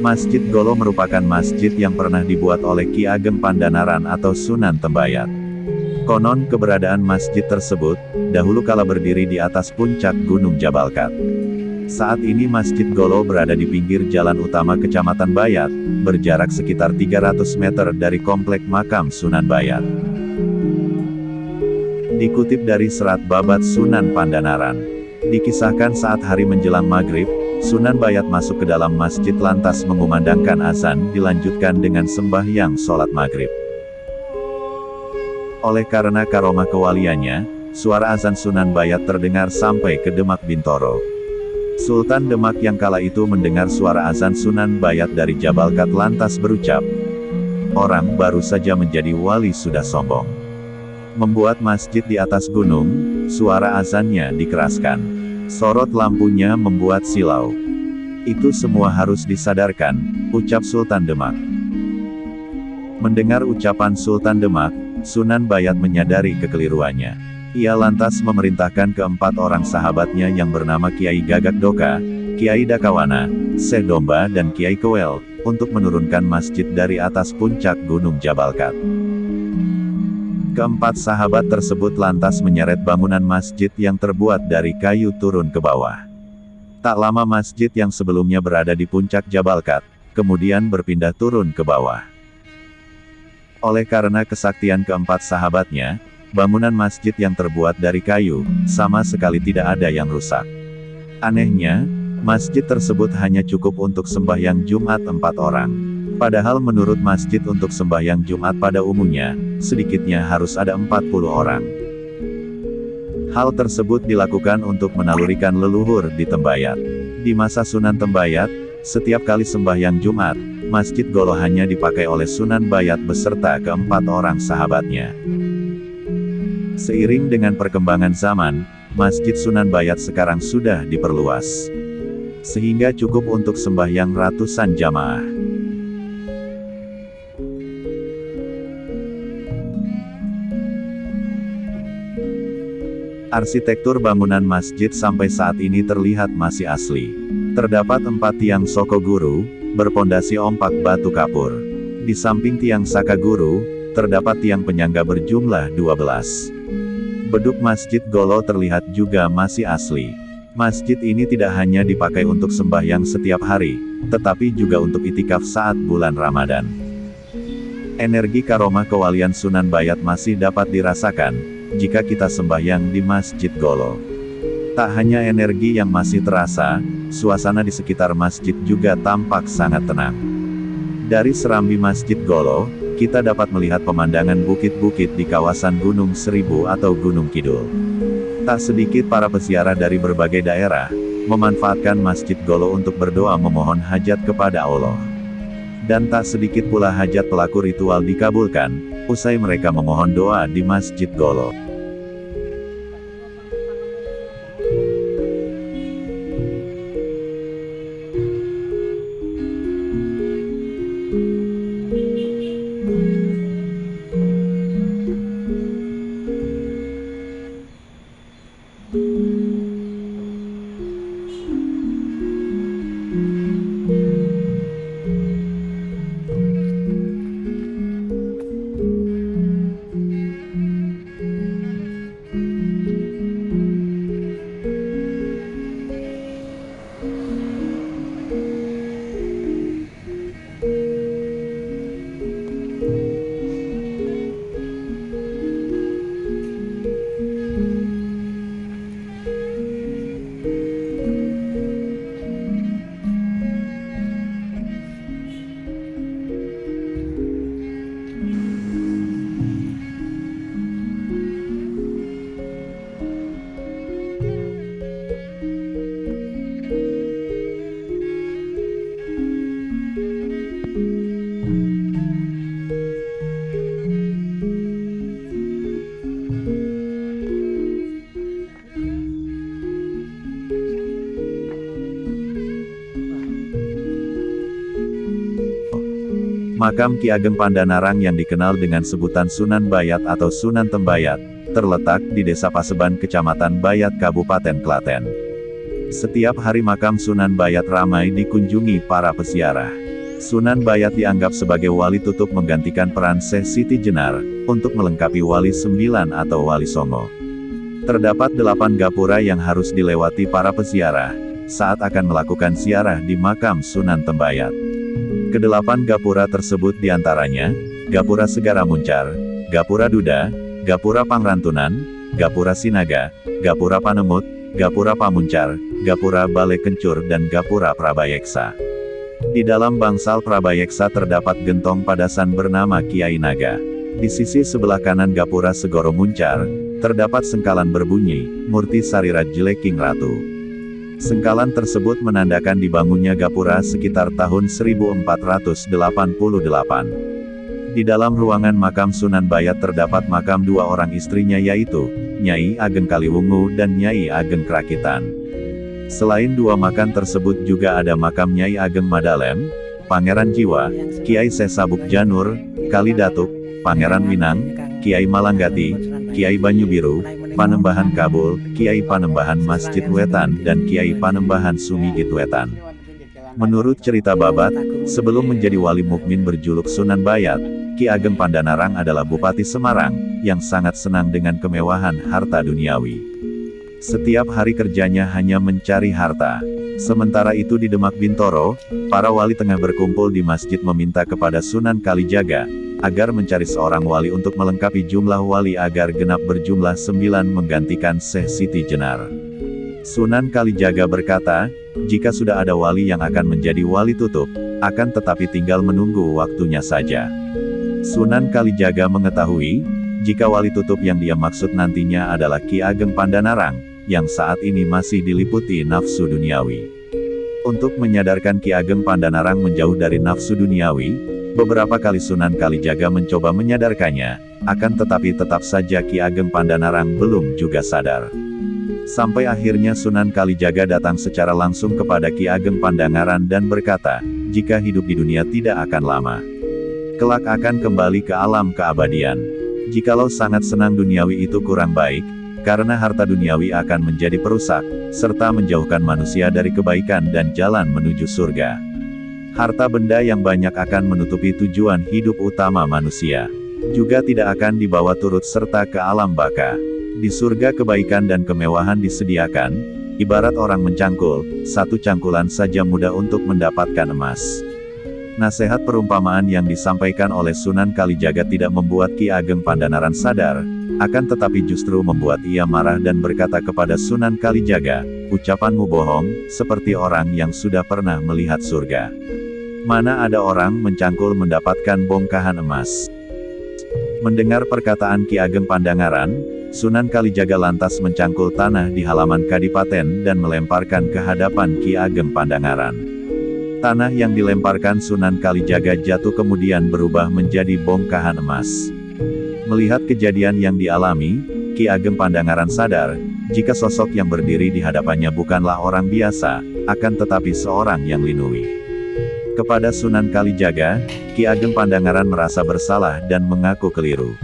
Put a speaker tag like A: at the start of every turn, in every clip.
A: Masjid Golo merupakan masjid yang pernah dibuat oleh Ki Ageng Pandanaran atau Sunan Tembayat. Konon keberadaan masjid tersebut, dahulu kala berdiri di atas puncak Gunung Jabalkat. Saat ini Masjid Golo berada di pinggir jalan utama Kecamatan Bayat, berjarak sekitar 300 meter dari komplek makam Sunan Bayat. Dikutip dari Serat Babat Sunan Pandanaran, dikisahkan saat hari menjelang maghrib, Sunan Bayat masuk ke dalam masjid lantas mengumandangkan azan dilanjutkan dengan sembahyang sholat maghrib. Oleh karena karomah kewaliannya, suara azan Sunan Bayat terdengar sampai ke Demak Bintoro. Sultan Demak yang kala itu mendengar suara azan Sunan Bayat dari Jabalkat lantas berucap, "Orang baru saja menjadi wali sudah sombong. Membuat masjid di atas gunung, suara azannya dikeraskan. Sorot lampunya membuat silau. Itu semua harus disadarkan," ucap Sultan Demak. Mendengar ucapan Sultan Demak, Sunan Bayat menyadari kekeliruannya. Ia lantas memerintahkan keempat orang sahabatnya yang bernama Kiai Gagak Doka, Kiai Dakawana, Syekh Domba dan Kiai Kewel, untuk menurunkan masjid dari atas puncak Gunung Jabalkat. Keempat sahabat tersebut lantas menyeret bangunan masjid yang terbuat dari kayu turun ke bawah. Tak lama masjid yang sebelumnya berada di puncak Jabalkat, kemudian berpindah turun ke bawah. Oleh karena kesaktian keempat sahabatnya, bangunan masjid yang terbuat dari kayu, sama sekali tidak ada yang rusak. Anehnya, masjid tersebut hanya cukup untuk sembahyang Jumat 4 orang. Padahal menurut masjid untuk sembahyang Jumat pada umumnya, sedikitnya harus ada 40 orang. Hal tersebut dilakukan untuk menalurikan leluhur di Tembayat. Di masa Sunan Tembayat, setiap kali sembahyang Jumat, Masjid Golo hanya dipakai oleh Sunan Bayat beserta keempat orang sahabatnya. Seiring dengan perkembangan zaman, Masjid Sunan Bayat sekarang sudah diperluas, sehingga cukup untuk sembahyang ratusan jamaah. Arsitektur bangunan masjid sampai saat ini terlihat masih asli. Terdapat 4 tiang soko guru, berpondasi ompak batu kapur. Di samping tiang saka guru, terdapat tiang penyangga berjumlah 12. Beduk Masjid Golo terlihat juga masih asli. Masjid ini tidak hanya dipakai untuk sembahyang setiap hari, tetapi juga untuk itikaf saat bulan Ramadan. Energi karomah kewalian Sunan Bayat masih dapat dirasakan jika kita sembahyang di Masjid Golo. Tak hanya energi yang masih terasa, suasana di sekitar masjid juga tampak sangat tenang. Dari serambi Masjid Golo, kita dapat melihat pemandangan bukit-bukit di kawasan Gunung Seribu atau Gunung Kidul. Tak sedikit para peziarah dari berbagai daerah, memanfaatkan Masjid Golo untuk berdoa memohon hajat kepada Allah. Dan tak sedikit pula hajat pelaku ritual dikabulkan, usai mereka memohon doa di Masjid Golo. Makam Ki Ageng Pandanarang yang dikenal dengan sebutan Sunan Bayat atau Sunan Tembayat, terletak di Desa Paseban Kecamatan Bayat Kabupaten Klaten. Setiap hari makam Sunan Bayat ramai dikunjungi para peziarah. Sunan Bayat dianggap sebagai wali tutup menggantikan peran Syekh Siti Jenar, untuk melengkapi wali 9 atau wali songo. Terdapat 8 gapura yang harus dilewati para peziarah, saat akan melakukan ziarah di makam Sunan Tembayat. Kedelapan gapura tersebut diantaranya, Gapura Segara Muncar, Gapura Duda, Gapura Pangrantunan, Gapura Sinaga, Gapura Panemut, Gapura Pamuncar, Gapura Bale Kencur dan Gapura Prabayeksa. Di dalam bangsal Prabayeksa terdapat gentong padasan bernama Kiai Naga. Di sisi sebelah kanan Gapura Segoro Muncar, terdapat sengkalan berbunyi, Murti Sarirat Jeleking Ratu. Sengkalan tersebut menandakan dibangunnya gapura sekitar tahun 1488. Di dalam ruangan makam Sunan Bayat terdapat makam 2 orang istrinya yaitu, Nyai Ageng Kaliwungu dan Nyai Ageng Krakitan. Selain 2 makam tersebut juga ada makam Nyai Ageng Madalem, Pangeran Jiwa, Kiai Sesabuk Janur, Kali Datuk, Pangeran Winang, Kiai Malanggati, Kiai Banyu Biru, Panembahan Kabul, Kiai Panembahan Masjid Wetan dan Kiai Panembahan Sumigit Wetan. Menurut cerita Babat, sebelum menjadi wali mukmin berjuluk Sunan Bayat, Ki Ageng Pandanarang adalah Bupati Semarang, yang sangat senang dengan kemewahan harta duniawi. Setiap hari kerjanya hanya mencari harta. Sementara itu di Demak Bintoro, para wali tengah berkumpul di masjid meminta kepada Sunan Kalijaga, agar mencari seorang wali untuk melengkapi jumlah wali agar genap berjumlah 9 menggantikan Syekh Siti Jenar. Sunan Kalijaga berkata, jika sudah ada wali yang akan menjadi wali tutup, akan tetapi tinggal menunggu waktunya saja. Sunan Kalijaga mengetahui, jika wali tutup yang dia maksud nantinya adalah Ki Ageng Pandanarang, yang saat ini masih diliputi nafsu duniawi. Untuk menyadarkan Ki Ageng Pandanarang menjauh dari nafsu duniawi, beberapa kali Sunan Kalijaga mencoba menyadarkannya, akan tetapi tetap saja Ki Ageng Pandanarang belum juga sadar. Sampai akhirnya Sunan Kalijaga datang secara langsung kepada Ki Ageng Pandangaran dan berkata, jika hidup di dunia tidak akan lama, kelak akan kembali ke alam keabadian. Jikalau sangat senang duniawi itu kurang baik, karena harta duniawi akan menjadi perusak, serta menjauhkan manusia dari kebaikan dan jalan menuju surga. Harta benda yang banyak akan menutupi tujuan hidup utama manusia. Juga tidak akan dibawa turut serta ke alam baka. Di surga kebaikan dan kemewahan disediakan, ibarat orang mencangkul, 1 cangkulan saja mudah untuk mendapatkan emas. Nasihat perumpamaan yang disampaikan oleh Sunan Kalijaga tidak membuat Ki Ageng Pandanaran sadar, akan tetapi justru membuat ia marah dan berkata kepada Sunan Kalijaga, ucapanmu bohong, seperti orang yang sudah pernah melihat surga. Mana ada orang mencangkul mendapatkan bongkahan emas. Mendengar perkataan Ki Ageng Pandangaran, Sunan Kalijaga lantas mencangkul tanah di halaman kadipaten dan melemparkan ke hadapan Ki Ageng Pandangaran. Tanah yang dilemparkan Sunan Kalijaga jatuh kemudian berubah menjadi bongkahan emas. Melihat kejadian yang dialami, Ki Ageng Pandangaran sadar, jika sosok yang berdiri di hadapannya bukanlah orang biasa, akan tetapi seorang yang linui. Kepada Sunan Kalijaga, Ki Ageng Pandangaran merasa bersalah dan mengaku keliru.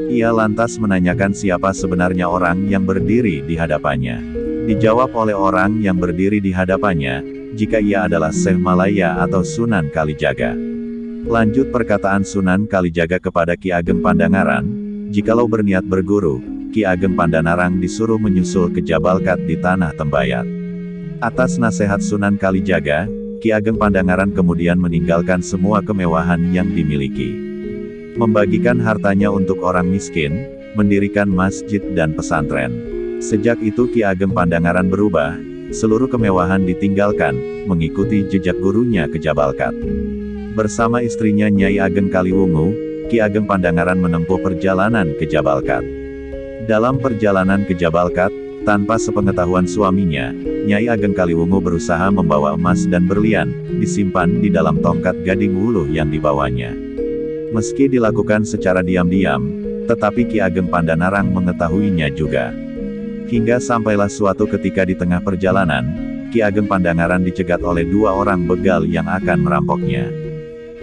A: Ia lantas menanyakan siapa sebenarnya orang yang berdiri di hadapannya. Dijawab oleh orang yang berdiri di hadapannya, jika ia adalah Syekh Malaya atau Sunan Kalijaga. Lanjut perkataan Sunan Kalijaga kepada Ki Ageng Pandangaran, jikalau berniat berguru, Ki Ageng Pandanarang disuruh menyusul ke Jabalkat di Tanah Tembayat. Atas nasihat Sunan Kalijaga, Ki Ageng Pandangaran kemudian meninggalkan semua kemewahan yang dimiliki. Membagikan hartanya untuk orang miskin, mendirikan masjid dan pesantren. Sejak itu Ki Ageng Pandangaran berubah, seluruh kemewahan ditinggalkan, mengikuti jejak gurunya ke Jabalkat. Bersama istrinya Nyai Ageng Kaliwungu, Ki Ageng Pandangaran menempuh perjalanan ke Jabalkat. Dalam perjalanan ke Jabalkat, tanpa sepengetahuan suaminya, Nyai Ageng Kaliwungu berusaha membawa emas dan berlian, disimpan di dalam tongkat gading wuluh yang dibawanya. Meski dilakukan secara diam-diam, tetapi Ki Ageng Pandanarang mengetahuinya juga. Hingga sampailah suatu ketika di tengah perjalanan, Ki Ageng Pandangaran dicegat oleh 2 orang begal yang akan merampoknya.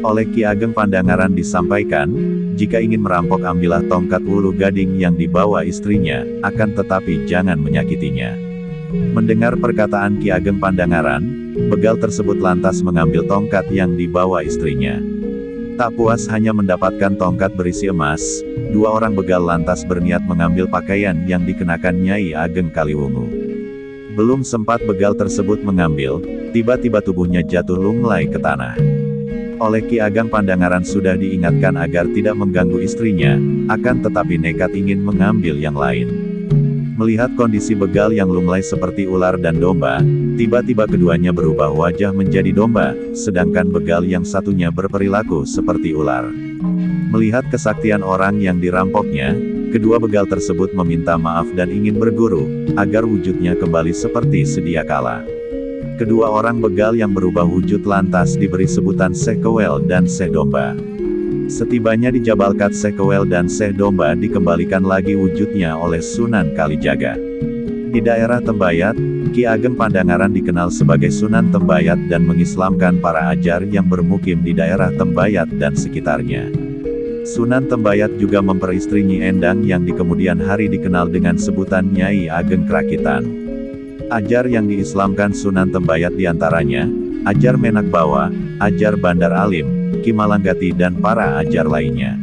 A: Oleh Ki Ageng Pandangaran disampaikan, jika ingin merampok ambillah tongkat wuluh gading yang dibawa istrinya, akan tetapi jangan menyakitinya. Mendengar perkataan Ki Ageng Pandangaran, begal tersebut lantas mengambil tongkat yang dibawa istrinya. Tak puas hanya mendapatkan tongkat berisi emas, dua orang begal lantas berniat mengambil pakaian yang dikenakan Nyai Ageng Kaliwungu. Belum sempat begal tersebut mengambil, tiba-tiba tubuhnya jatuh lunglai ke tanah. Oleh Ki Ageng Pandangaran sudah diingatkan agar tidak mengganggu istrinya, akan tetapi nekat ingin mengambil yang lain. Melihat kondisi begal yang lunglai seperti ular dan domba, tiba-tiba keduanya berubah wajah menjadi domba, sedangkan begal yang satunya berperilaku seperti ular. Melihat kesaktian orang yang dirampoknya, kedua begal tersebut meminta maaf dan ingin berguru, agar wujudnya kembali seperti sedia kala. Kedua orang begal yang berubah wujud lantas diberi sebutan Syekh Kewel dan Syekh Domba. Setibanya di Jabalkat, Syekh Kewel dan Syekh Domba dikembalikan lagi wujudnya oleh Sunan Kalijaga. Di daerah Tembayat, Ki Ageng Pandangaran dikenal sebagai Sunan Tembayat dan mengislamkan para ajar yang bermukim di daerah Tembayat dan sekitarnya. Sunan Tembayat juga memperistri Nyi Endang yang di kemudian hari dikenal dengan sebutan Nyai Ageng Krakitan. Ajar yang diislamkan Sunan Tembayat diantaranya, Ajar Menak Bawa, Ajar Bandar Alim, Ki Malanggati dan para ajar lainnya.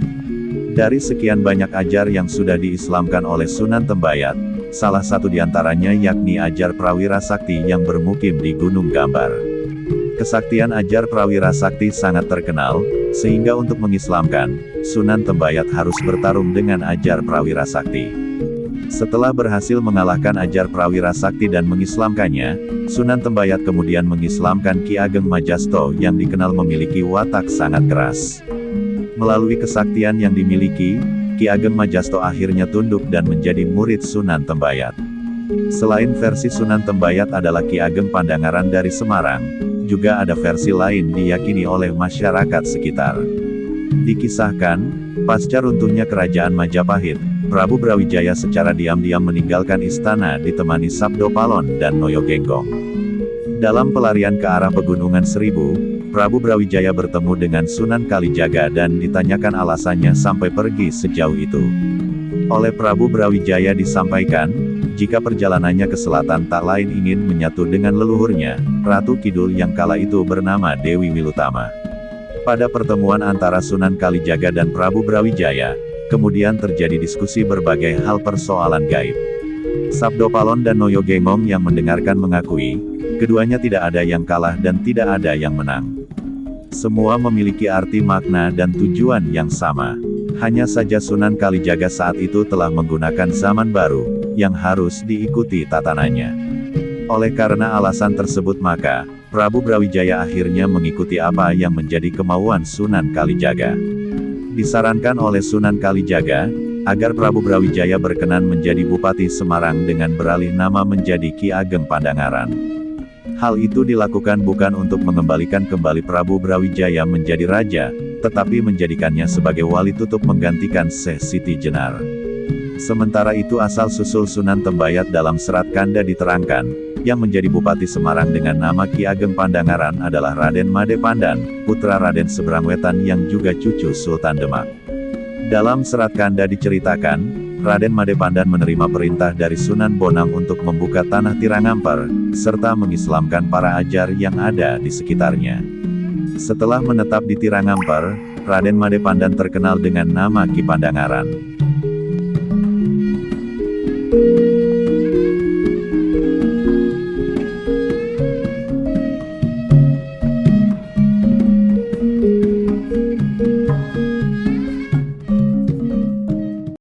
A: Dari sekian banyak ajar yang sudah diislamkan oleh Sunan Tembayat, salah satu diantaranya yakni Ajar Prawira Sakti yang bermukim di Gunung Gambar. Kesaktian Ajar Prawira Sakti sangat terkenal, sehingga untuk mengislamkan, Sunan Tembayat harus bertarung dengan Ajar Prawira Sakti. Setelah berhasil mengalahkan Ajar Prawira Sakti dan mengislamkannya, Sunan Tembayat kemudian mengislamkan Ki Ageng Majasto yang dikenal memiliki watak sangat keras. Melalui kesaktian yang dimiliki, Ki Ageng Majasto akhirnya tunduk dan menjadi murid Sunan Tembayat. Selain versi Sunan Tembayat adalah Ki Ageng Pandangaran dari Semarang, juga ada versi lain diyakini oleh masyarakat sekitar. Dikisahkan, pasca runtuhnya kerajaan Majapahit, Prabu Brawijaya secara diam-diam meninggalkan istana ditemani Sabdo Palon dan Noyo Genggong. Dalam pelarian ke arah Pegunungan Seribu, Prabu Brawijaya bertemu dengan Sunan Kalijaga dan ditanyakan alasannya sampai pergi sejauh itu. Oleh Prabu Brawijaya disampaikan, jika perjalanannya ke selatan tak lain ingin menyatu dengan leluhurnya, Ratu Kidul yang kala itu bernama Dewi Wilutama. Pada pertemuan antara Sunan Kalijaga dan Prabu Brawijaya, kemudian terjadi diskusi berbagai hal persoalan gaib. Sabdo Palon dan Noyo Genggong yang mendengarkan mengakui, keduanya tidak ada yang kalah dan tidak ada yang menang. Semua memiliki arti makna dan tujuan yang sama. Hanya saja Sunan Kalijaga saat itu telah menggunakan zaman baru, yang harus diikuti tatanannya. Oleh karena alasan tersebut maka, Prabu Brawijaya akhirnya mengikuti apa yang menjadi kemauan Sunan Kalijaga. Disarankan oleh Sunan Kalijaga, agar Prabu Brawijaya berkenan menjadi Bupati Semarang dengan beralih nama menjadi Ki Ageng Pandangaran. Hal itu dilakukan bukan untuk mengembalikan kembali Prabu Brawijaya menjadi raja, tetapi menjadikannya sebagai wali tutup menggantikan Syekh Siti Jenar. Sementara itu asal-usul Sunan Tembayat dalam Serat Kanda diterangkan, yang menjadi Bupati Semarang dengan nama Ki Ageng Pandangaran adalah Raden Made Pandan, putra Raden Seberangwetan yang juga cucu Sultan Demak. Dalam Serat Kanda diceritakan, Raden Made Pandan menerima perintah dari Sunan Bonang untuk membuka tanah Tirangampar, serta mengislamkan para ajar yang ada di sekitarnya. Setelah menetap di Tirangampar, Raden Made Pandan terkenal dengan nama Ki Pandangaran.